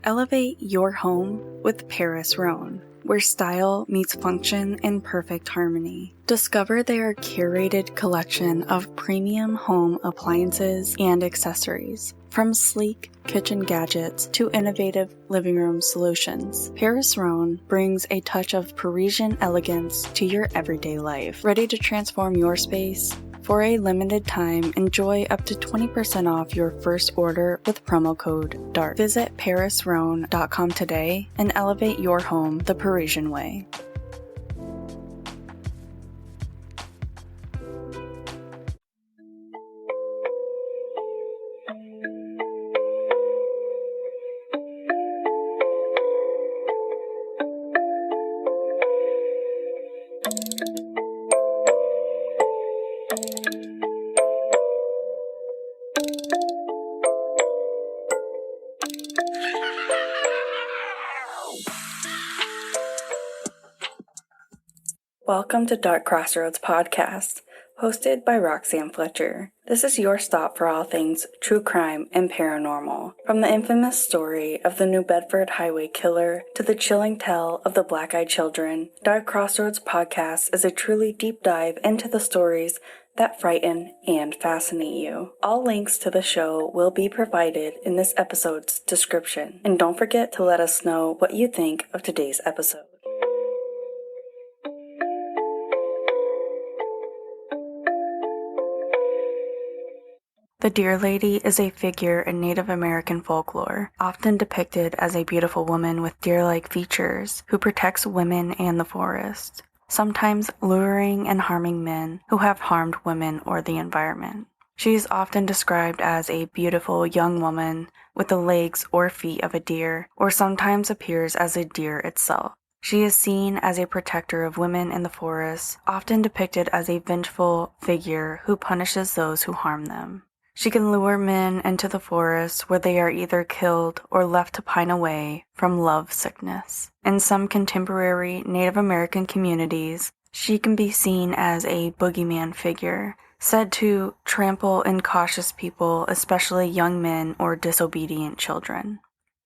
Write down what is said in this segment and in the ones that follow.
Elevate your home with Paris Rhone, where style meets function in perfect harmony. Discover their curated collection of premium home appliances and accessories. From sleek kitchen gadgets to innovative living room solutions, Paris Rhone brings a touch of Parisian elegance to your everyday life. Ready to transform your space? For a limited time, enjoy up to 20% off your first order with promo code DARK. Visit parisrhone.com today and elevate your home the Parisian way. Welcome to Dark Crossroads Podcast, hosted by Roxanne Fletcher. This is your stop for all things true crime and paranormal. From the infamous story of the New Bedford Highway Killer to the chilling tale of the Black-Eyed Children, Dark Crossroads Podcast is a truly deep dive into the stories that frighten and fascinate you. All links to the show will be provided in this episode's description. And don't forget to let us know what you think of today's episode. The Deer Lady is a figure in Native American folklore, often depicted as a beautiful woman with deer-like features who protects women and the forest, sometimes luring and harming men who have harmed women or the environment. She is often described as a beautiful young woman with the legs or feet of a deer, or sometimes appears as a deer itself. She is seen as a protector of women in the forest, often depicted as a vengeful figure who punishes those who harm them. She can lure men into the forest where they are either killed or left to pine away from love sickness. In some contemporary Native American communities, she can be seen as a boogeyman figure, said to trample incautious people, especially young men or disobedient children.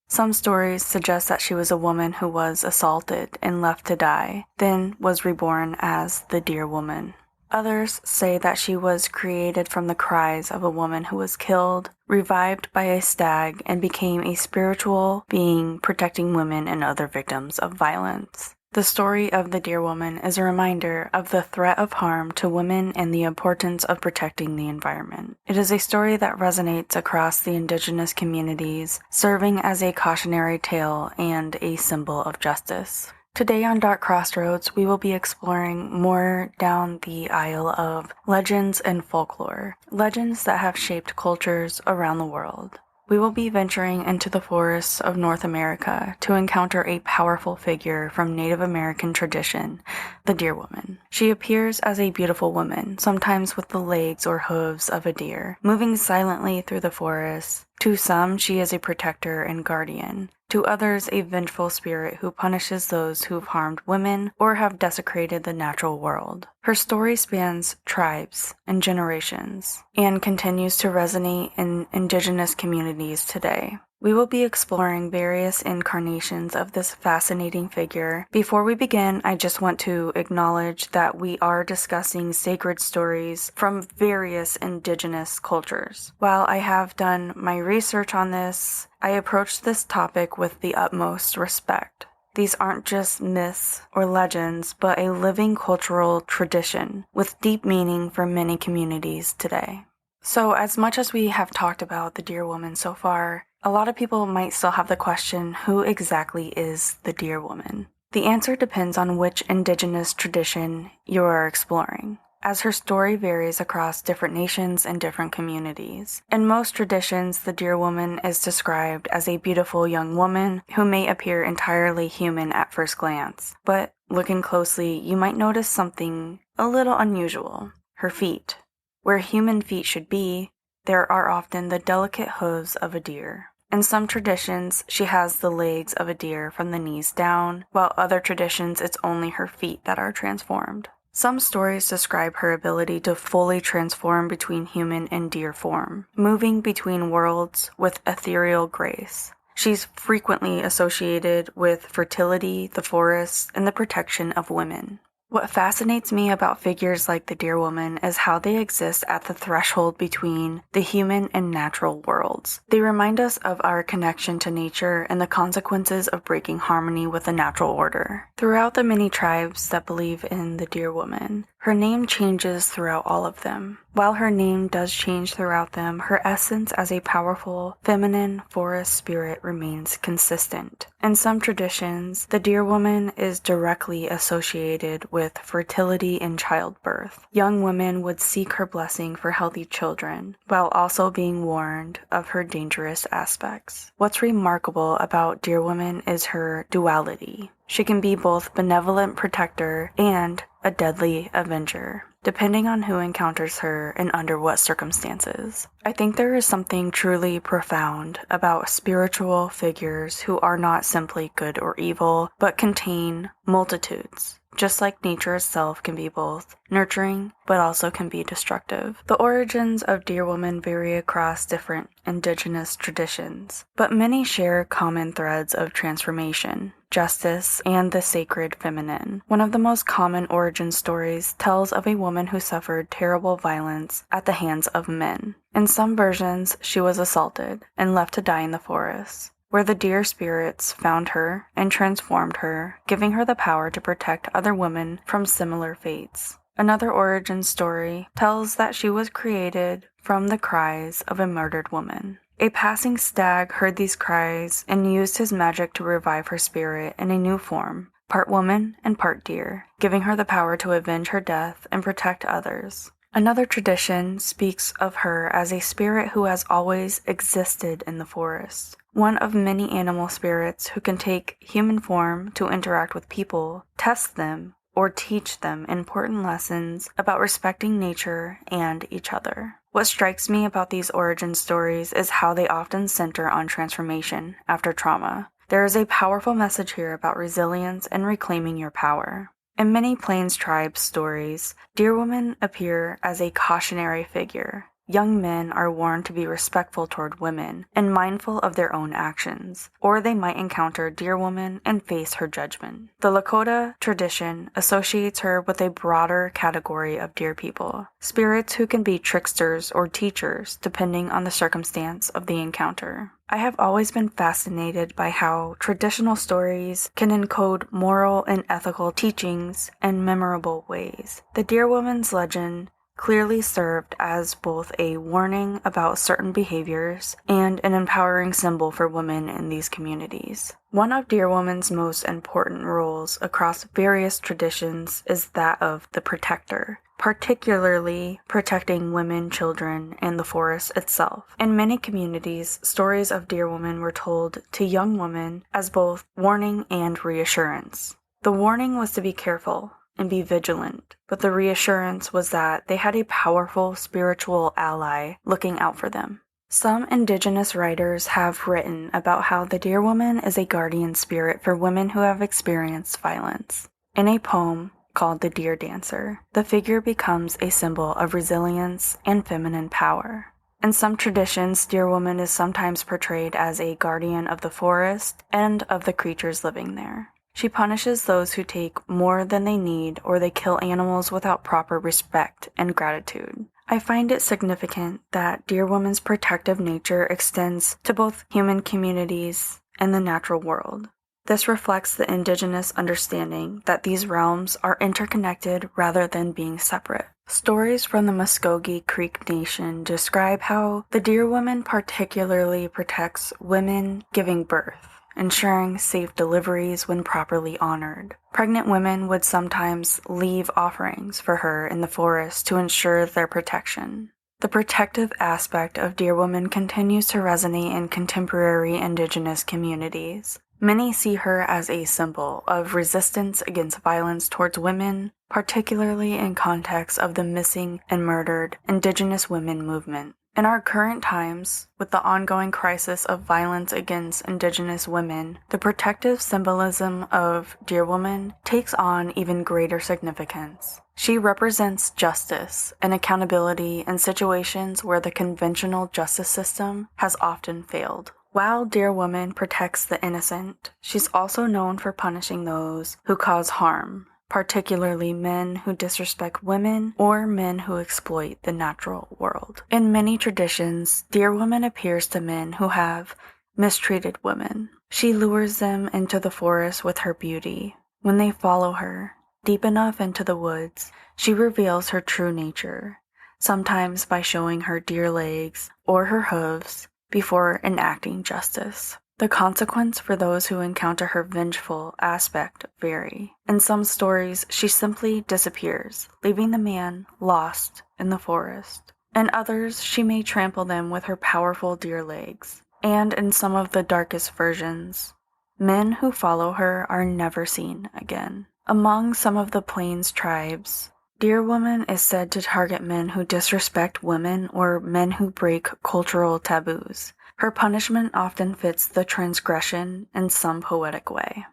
Some stories suggest that she was a woman who was assaulted and left to die, then was reborn as the Deer Woman. Others say that she was created from the cries of a woman who was killed, revived by a stag, and became a spiritual being protecting women and other victims of violence. The story of the Deer Woman is a reminder of the threat of harm to women and the importance of protecting the environment. It is a story that resonates across the Indigenous communities, serving as a cautionary tale and a symbol of justice. Today on Dark Crossroads, we will be exploring more down the aisle of legends and folklore, legends that have shaped cultures around the world. We will be venturing into the forests of North America to encounter a powerful figure from Native American tradition, the Deer Woman. She appears as a beautiful woman, sometimes with the legs or hooves of a deer, moving silently through the forest. To some, she is a protector and guardian. To others, a vengeful spirit who punishes those who've harmed women or have desecrated the natural world. Her story spans tribes and generations and continues to resonate in Indigenous communities today. We will be exploring various incarnations of this fascinating figure. Before we begin, I just want to acknowledge that we are discussing sacred stories from various Indigenous cultures. While I have done my research on this, I approach this topic with the utmost respect. These aren't just myths or legends, but a living cultural tradition with deep meaning for many communities today. So as much as we have talked about the Deer Woman so far, a lot of people might still have the question, who exactly is the Deer Woman? The answer depends on which Indigenous tradition you are exploring, as her story varies across different nations and different communities. In most traditions, the Deer Woman is described as a beautiful young woman who may appear entirely human at first glance, but looking closely, you might notice something a little unusual: her feet. Where human feet should be, there are often the delicate hooves of a deer. In some traditions, she has the legs of a deer from the knees down, while other traditions it's only her feet that are transformed. Some stories describe her ability to fully transform between human and deer form, moving between worlds with ethereal grace. She's frequently associated with fertility, the forest, and the protection of women. What fascinates me about figures like the Deer Woman is how they exist at the threshold between the human and natural worlds. They remind us of our connection to nature and the consequences of breaking harmony with the natural order. Throughout the many tribes that believe in the Deer Woman, her name changes throughout all of them. While her name does change throughout them, her essence as a powerful, feminine forest spirit remains consistent. In some traditions, the Deer Woman is directly associated with fertility and childbirth. Young women would seek her blessing for healthy children, while also being warned of her dangerous aspects. What's remarkable about Deer Woman is her duality. She can be both benevolent protector and a deadly avenger, depending on who encounters her and under what circumstances. I think there is something truly profound about spiritual figures who are not simply good or evil, but contain multitudes. Just like nature itself can be both nurturing, but also can be destructive. The origins of Deer Woman vary across different indigenous traditions, but many share common threads of transformation, justice, and the sacred feminine. One of the most common origin stories tells of a woman who suffered terrible violence at the hands of men. In some versions, she was assaulted and left to die in the forest, where the deer spirits found her and transformed her, giving her the power to protect other women from similar fates. Another origin story tells that she was created from the cries of a murdered woman. A passing stag heard these cries and used his magic to revive her spirit in a new form, part woman and part deer, giving her the power to avenge her death and protect others. Another tradition speaks of her as a spirit who has always existed in the forest. One of many animal spirits who can take human form to interact with people, test them, or teach them important lessons about respecting nature and each other. What strikes me about these origin stories is how they often center on transformation after trauma. There is a powerful message here about resilience and reclaiming your power. In many Plains tribes stories, Deer Women appear as a cautionary figure. Young men are warned to be respectful toward women and mindful of their own actions, or they might encounter Deer Woman and face her judgment. The Lakota tradition associates her with a broader category of deer people, spirits who can be tricksters or teachers depending on the circumstance of the encounter. I have always been fascinated by how traditional stories can encode moral and ethical teachings in memorable ways. The Deer Woman's legend clearly served as both a warning about certain behaviors and an empowering symbol for women in these communities. One of Deer Woman's most important roles across various traditions is that of the protector, particularly protecting women, children, and the forest itself. In many communities, stories of Deer Woman were told to young women as both warning and reassurance. The warning was to be careful and be vigilant, but the reassurance was that they had a powerful spiritual ally looking out for them. Some Indigenous writers have written about how the Deer Woman is a guardian spirit for women who have experienced violence. In a poem called The Deer Dancer, the figure becomes a symbol of resilience and feminine power. In some traditions, Deer Woman is sometimes portrayed as a guardian of the forest and of the creatures living there. She punishes those who take more than they need or they kill animals without proper respect and gratitude. I find it significant that Deer Woman's protective nature extends to both human communities and the natural world. This reflects the Indigenous understanding that these realms are interconnected rather than being separate. Stories from the Muskogee Creek Nation describe how the Deer Woman particularly protects women giving birth, ensuring safe deliveries when properly honored. Pregnant women would sometimes leave offerings for her in the forest to ensure their protection. The protective aspect of Deer Woman continues to resonate in contemporary Indigenous communities. Many see her as a symbol of resistance against violence towards women, particularly in context of the missing and murdered Indigenous women movement. In our current times, with the ongoing crisis of violence against Indigenous women, the protective symbolism of Deer Woman takes on even greater significance. She represents justice and accountability in situations where the conventional justice system has often failed. While Deer Woman protects the innocent, she's also known for punishing those who cause harm, particularly men who disrespect women or men who exploit the natural world. In many traditions, Deer Woman appears to men who have mistreated women. She lures them into the forest with her beauty. When they follow her deep enough into the woods, she reveals her true nature, sometimes by showing her deer legs or her hooves before enacting justice. The consequence for those who encounter her vengeful aspect vary. In some stories, she simply disappears, leaving the man lost in the forest. In others, she may trample them with her powerful deer legs. And in some of the darkest versions, men who follow her are never seen again. Among some of the Plains tribes, Deer Woman is said to target men who disrespect women or men who break cultural taboos. Her punishment often fits the transgression in some poetic way.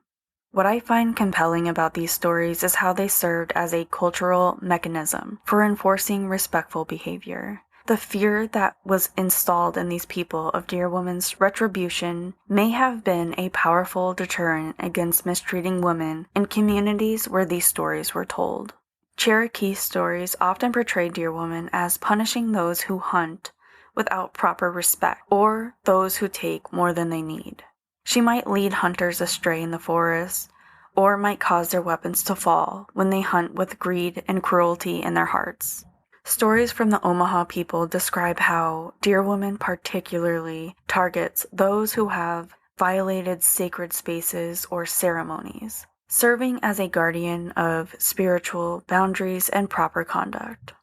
What I find compelling about these stories is how they served as a cultural mechanism for enforcing respectful behavior. The fear that was installed in these people of Deer Woman's retribution may have been a powerful deterrent against mistreating women in communities where these stories were told. Cherokee stories often portray Deer Woman as punishing those who hunt without proper respect, or those who take more than they need. She might lead hunters astray in the forest, or might cause their weapons to fall when they hunt with greed and cruelty in their hearts. Stories from the Omaha people describe how Deer Woman particularly targets those who have violated sacred spaces or ceremonies, serving as a guardian of spiritual boundaries and proper conduct.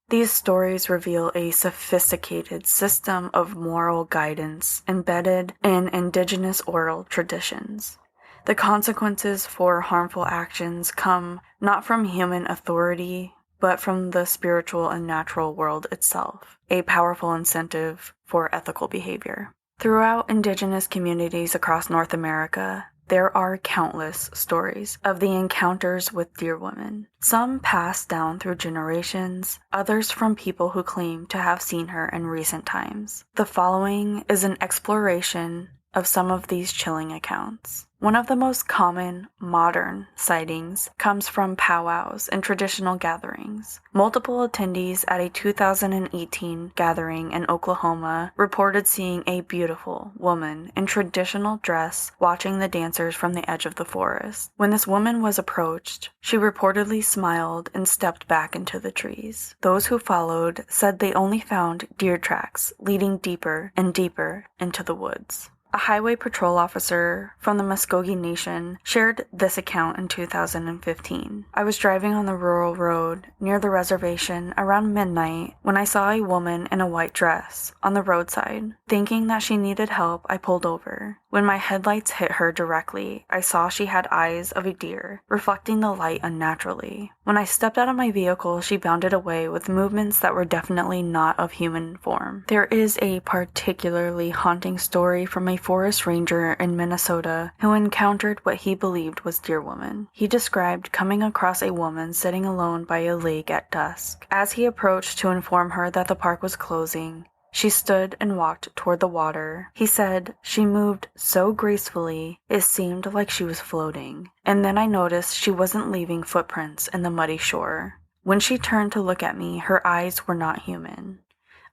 These stories reveal a sophisticated system of moral guidance embedded in Indigenous oral traditions. The consequences for harmful actions come not from human authority, but from the spiritual and natural world itself, a powerful incentive for ethical behavior. Throughout Indigenous communities across North America, there are countless stories of the encounters with Deer Woman, some passed down through generations, others from people who claim to have seen her in recent times. The following is an exploration of some of these chilling accounts. One of the most common modern sightings comes from powwows and traditional gatherings. Multiple attendees at a 2018 gathering in Oklahoma reported seeing a beautiful woman in traditional dress watching the dancers from the edge of the forest. When this woman was approached, she reportedly smiled and stepped back into the trees. Those who followed said they only found deer tracks leading deeper and deeper into the woods. A highway patrol officer from the Muskogee Nation shared this account in 2015. I was driving on the rural road near the reservation around midnight when I saw a woman in a white dress on the roadside. Thinking that she needed help, I pulled over. When my headlights hit her directly, I saw she had eyes of a deer, reflecting the light unnaturally. When I stepped out of my vehicle, she bounded away with movements that were definitely not of human form. There is a particularly haunting story from a forest ranger in Minnesota who encountered what he believed was Deer Woman. He described coming across a woman sitting alone by a lake at dusk. As he approached to inform her that the park was closing, she stood and walked toward the water. He said she moved so gracefully, it seemed like she was floating. And then I noticed she wasn't leaving footprints in the muddy shore. When she turned to look at me, her eyes were not human.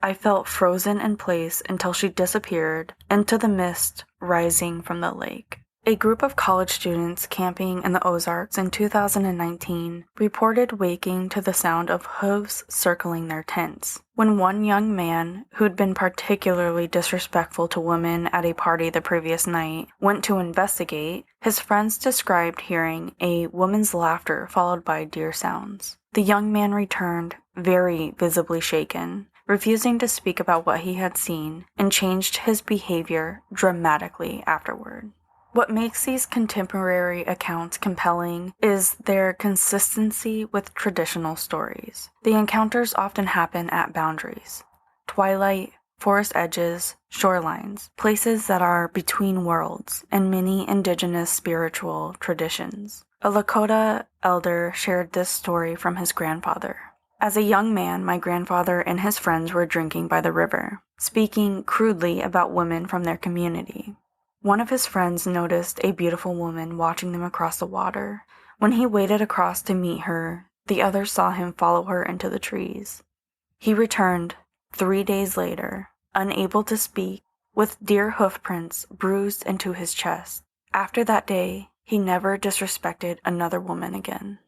I felt frozen in place until she disappeared into the mist rising from the lake. A group of college students camping in the Ozarks in 2019 reported waking to the sound of hooves circling their tents. When one young man, who'd been particularly disrespectful to women at a party the previous night, went to investigate, his friends described hearing a woman's laughter followed by deer sounds. The young man returned, very visibly shaken, refusing to speak about what he had seen, and changed his behavior dramatically afterward. What makes these contemporary accounts compelling is their consistency with traditional stories. The encounters often happen at boundaries: twilight, forest edges, shorelines, places that are between worlds, and many indigenous spiritual traditions. A Lakota elder shared this story from his grandfather. As a young man, my grandfather and his friends were drinking by the river, speaking crudely about women from their community. One of his friends noticed a beautiful woman watching them across the water. When he waded across to meet her, the others saw him follow her into the trees. He returned 3 days later, unable to speak, with deer hoof prints bruised into his chest. After that day, he never disrespected another woman again.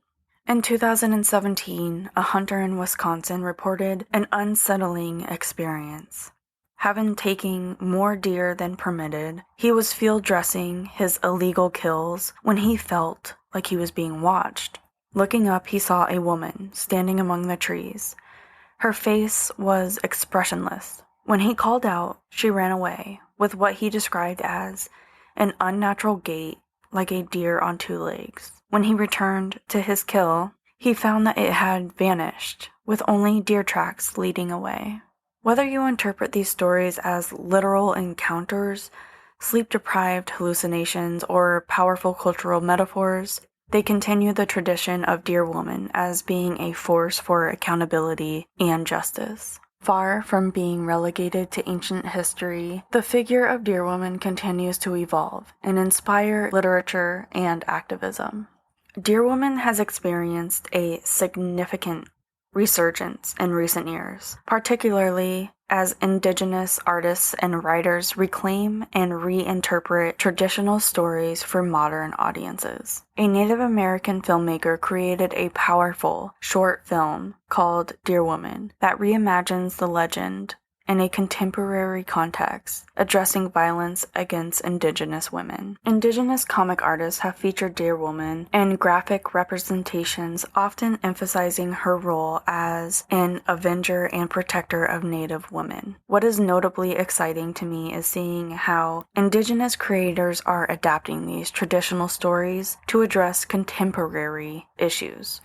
In 2017, a hunter in Wisconsin reported an unsettling experience. Having taken more deer than permitted, he was field dressing his illegal kills when he felt like he was being watched. Looking up, he saw a woman standing among the trees. Her face was expressionless. When he called out, she ran away with what he described as an unnatural gait like a deer on two legs. When he returned to his kill, he found that it had vanished, with only deer tracks leading away. Whether you interpret these stories as literal encounters, sleep-deprived hallucinations, or powerful cultural metaphors, they continue the tradition of Deer Woman as being a force for accountability and justice. Far from being relegated to ancient history, the figure of Deer Woman continues to evolve and inspire literature and activism. Deer Woman has experienced a significant resurgence in recent years, particularly as Indigenous artists and writers reclaim and reinterpret traditional stories for modern audiences. A Native American filmmaker created a powerful short film called Deer Woman that reimagines the legend in a contemporary context, addressing violence against Indigenous women. Indigenous comic artists have featured Deer Woman in graphic representations, often emphasizing her role as an avenger and protector of Native women. What is notably exciting to me is seeing how Indigenous creators are adapting these traditional stories to address contemporary issues.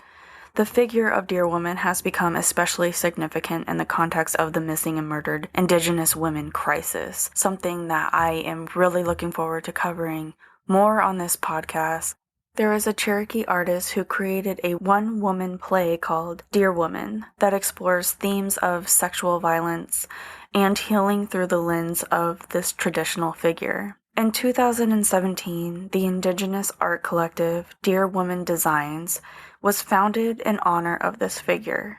The figure of Deer Woman has become especially significant in the context of the missing and murdered Indigenous women crisis, something that I am really looking forward to covering more on this podcast. There is a Cherokee artist who created a one-woman play called Deer Woman that explores themes of sexual violence and healing through the lens of this traditional figure. In 2017, the Indigenous art collective Deer Woman Designs was founded in honor of this figure,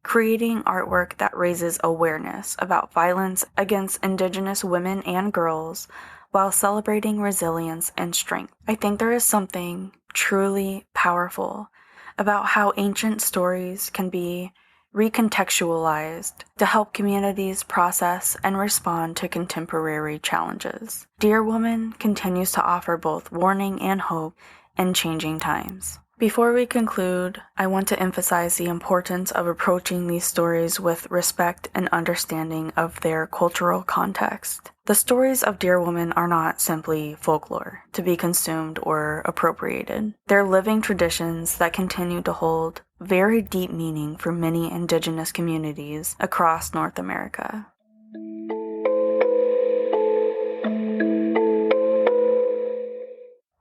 creating artwork that raises awareness about violence against Indigenous women and girls while celebrating resilience and strength. I think there is something truly powerful about how ancient stories can be recontextualized to help communities process and respond to contemporary challenges. Deer Woman continues to offer both warning and hope in changing times. Before we conclude, I want to emphasize the importance of approaching these stories with respect and understanding of their cultural context. The stories of Deer Woman are not simply folklore to be consumed or appropriated. They're living traditions that continue to hold very deep meaning for many Indigenous communities across North America.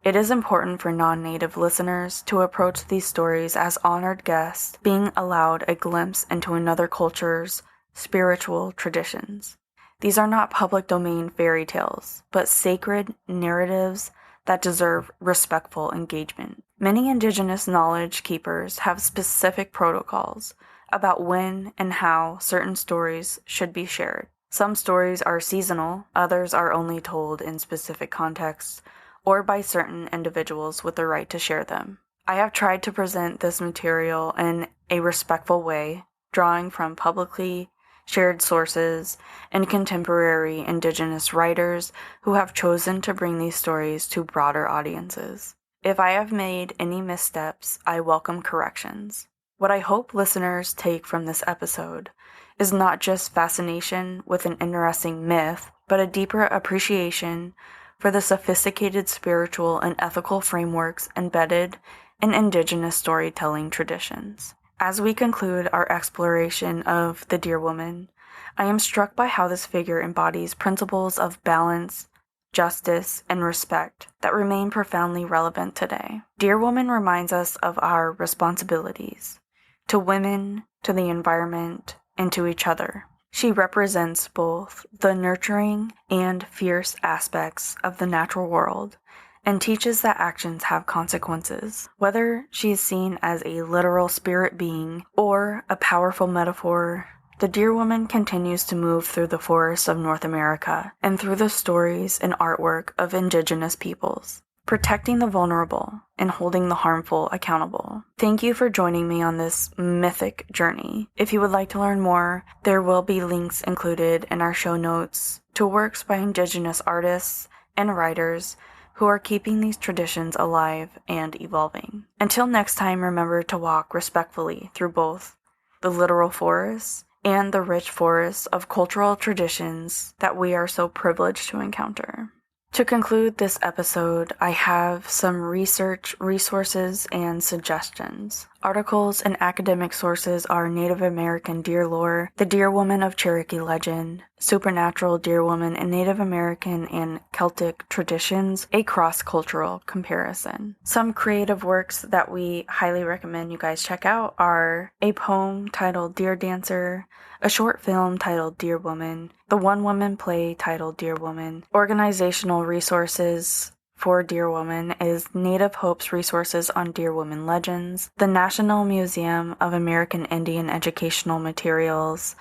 It is important for non-native listeners to approach these stories as honored guests, being allowed a glimpse into another culture's spiritual traditions. These are not public domain fairy tales, but sacred narratives that deserve respectful engagement. Many Indigenous knowledge keepers have specific protocols about when and how certain stories should be shared. Some stories are seasonal, others are only told in specific contexts, or by certain individuals with the right to share them. I have tried to present this material in a respectful way, drawing from publicly shared sources and contemporary Indigenous writers who have chosen to bring these stories to broader audiences. If I have made any missteps, I welcome corrections. What I hope listeners take from this episode is not just fascination with an interesting myth, but a deeper appreciation for the sophisticated spiritual and ethical frameworks embedded in Indigenous storytelling traditions. As we conclude our exploration of the Deer Woman, I am struck by how this figure embodies principles of balance, justice, and respect that remain profoundly relevant today. Deer Woman reminds us of our responsibilities to women, to the environment, and to each other. She represents both the nurturing and fierce aspects of the natural world and teaches that actions have consequences. Whether she is seen as a literal spirit being or a powerful metaphor, the Deer Woman continues to move through the forests of North America and through the stories and artwork of Indigenous peoples, protecting the vulnerable and holding the harmful accountable. Thank you for joining me on this mythic journey. If you would like to learn more, there will be links included in our show notes to works by Indigenous artists and writers who are keeping these traditions alive and evolving. Until next time, remember to walk respectfully through both the literal forests and the rich forests of cultural traditions that we are so privileged to encounter. To conclude this episode, I have some research resources and suggestions. Articles and academic sources are Native American Deer Lore, The Deer Woman of Cherokee Legend, Supernatural Deer Woman in Native American and Celtic Traditions, a cross-cultural comparison. Some creative works that we highly recommend you guys check out are a poem titled Deer Dancer, a short film titled Deer Woman, the one-woman play titled Deer Woman. Organizational resources for Deer Woman is Native Hope's resources on Deer Woman legends, the National Museum of American Indian Educational Materials,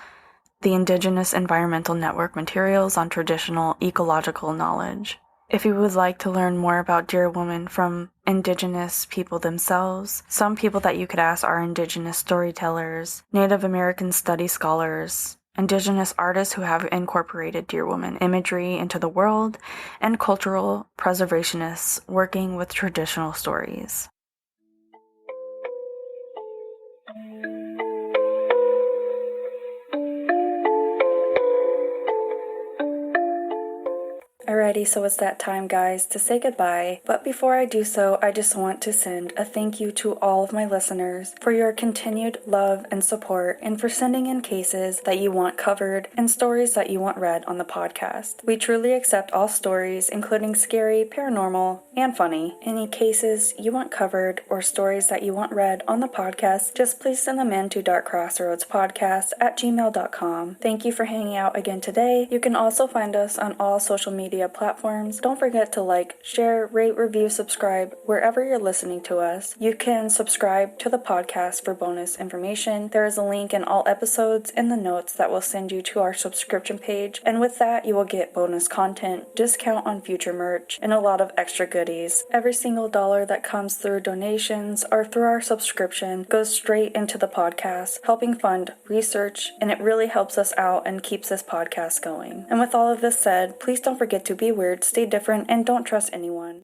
the Indigenous Environmental Network materials on traditional ecological knowledge. If you would like to learn more about Deer Woman from Indigenous people themselves, some people that you could ask are Indigenous storytellers, Native American study scholars, Indigenous artists who have incorporated Deer Woman imagery into the world, and cultural preservationists working with traditional stories. Alrighty, so it's that time, guys, to say goodbye. But before I do so, I just want to send a thank you to all of my listeners for your continued love and support and for sending in cases that you want covered and stories that you want read on the podcast. We truly accept all stories, including scary, paranormal, and funny. Any cases you want covered or stories that you want read on the podcast, just please send them in to darkcrossroadspodcast@gmail.com. Thank you for hanging out again today. You can also find us on all social media platforms. Don't forget to like, share, rate, review, subscribe wherever you're listening to us. You can subscribe to the podcast for bonus information. There is a link in all episodes in the notes that will send you to our subscription page, and with that you will get bonus content, discount on future merch, and a lot of extra goodies. Every single dollar that comes through donations or through our subscription goes straight into the podcast, helping fund research, and it really helps us out and keeps this podcast going. And with all of this said, please don't forget to be weird, stay different, and don't trust anyone.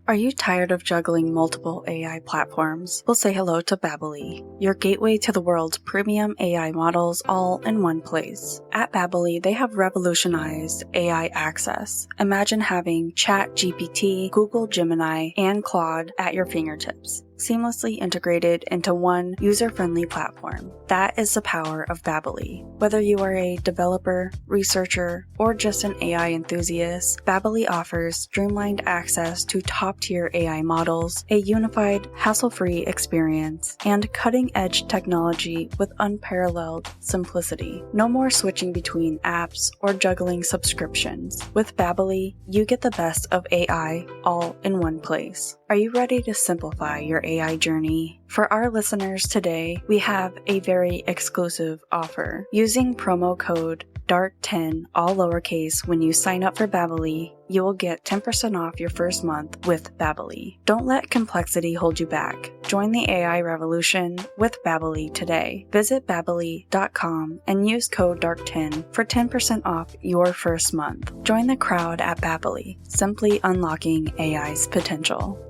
Are you tired of juggling multiple AI platforms? We'll say hello to Babbly, your gateway to the world's premium AI models all in one place. At Babbly, they have revolutionized AI access. Imagine having ChatGPT, Google Gemini, and Claude at your fingertips, seamlessly integrated into one user-friendly platform. That is the power of Babbly. Whether you are a developer, researcher, or just an AI enthusiast, Babbly offers streamlined access to top-tier AI models, a unified, hassle-free experience, and cutting-edge technology with unparalleled simplicity. No more switching between apps or juggling subscriptions. With Babbly, you get the best of AI all in one place. Are you ready to simplify your AI journey? For our listeners today, we have a very exclusive offer. Using promo code DARK10, all lowercase, when you sign up for Babbly, you will get 10% off your first month with Babbly. Don't let complexity hold you back. Join the AI revolution with Babbly today. Visit babbly.com and use code DARK10 for 10% off your first month. Join the crowd at Babbly, simply unlocking AI's potential.